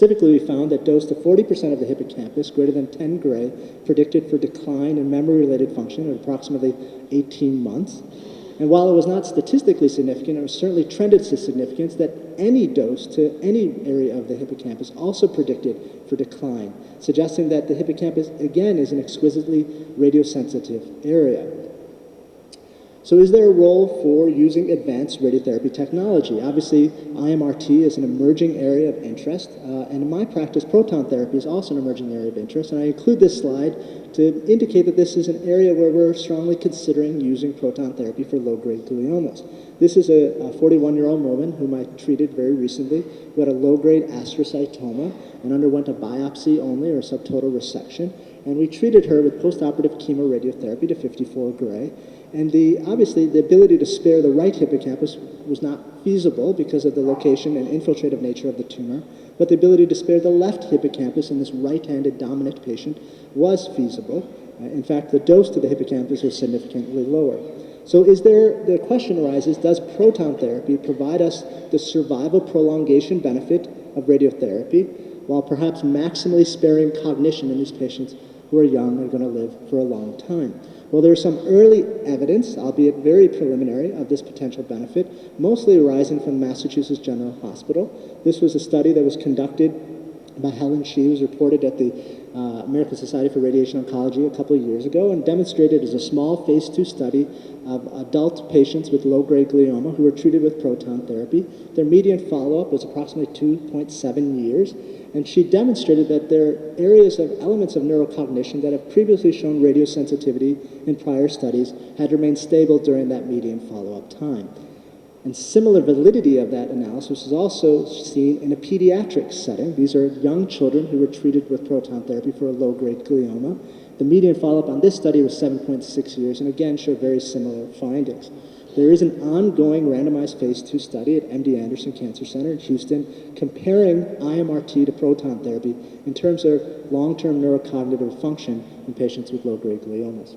Specifically, we found that dose to 40% of the hippocampus, greater than 10 gray, predicted for decline in memory-related function at approximately 18 months. And while it was not statistically significant, it was certainly trended to significance that any dose to any area of the hippocampus also predicted for decline, suggesting that the hippocampus, again, is an exquisitely radiosensitive area. So is there a role for using advanced radiotherapy technology? Obviously, IMRT is an emerging area of interest, and in my practice, proton therapy is also an emerging area of interest, and I include this slide to indicate that this is an area where we're strongly considering using proton therapy for low-grade gliomas. This is a 41-year-old woman whom I treated very recently who had a low-grade astrocytoma and underwent a biopsy only or subtotal resection, and we treated her with postoperative chemoradiotherapy to 54 gray. And obviously, the ability to spare the right hippocampus was not feasible because of the location and infiltrative nature of the tumor, but the ability to spare the left hippocampus in this right-handed dominant patient was feasible. In fact, the dose to the hippocampus was significantly lower. So the question arises, does proton therapy provide us the survival prolongation benefit of radiotherapy while perhaps maximally sparing cognition in these patients who are young and are going to live for a long time? Well, there's some early evidence, albeit very preliminary, of this potential benefit, mostly arising from Massachusetts General Hospital. This was a study that was conducted by Helen Shee, who was reported at the American Society for Radiation Oncology a couple of years ago, and demonstrated as a small phase 2 study of adult patients with low-grade glioma who were treated with proton therapy. Their median follow-up was approximately 2.7 years, and she demonstrated that there are areas of elements of neurocognition that have previously shown radiosensitivity in prior studies had remained stable during that median follow-up time. And similar validity of that analysis is also seen in a pediatric setting. These are young children who were treated with proton therapy for a low-grade glioma. The median follow-up on this study was 7.6 years, and again showed very similar findings. There is an ongoing randomized phase 2 study at MD Anderson Cancer Center in Houston comparing IMRT to proton therapy in terms of long-term neurocognitive function in patients with low-grade gliomas.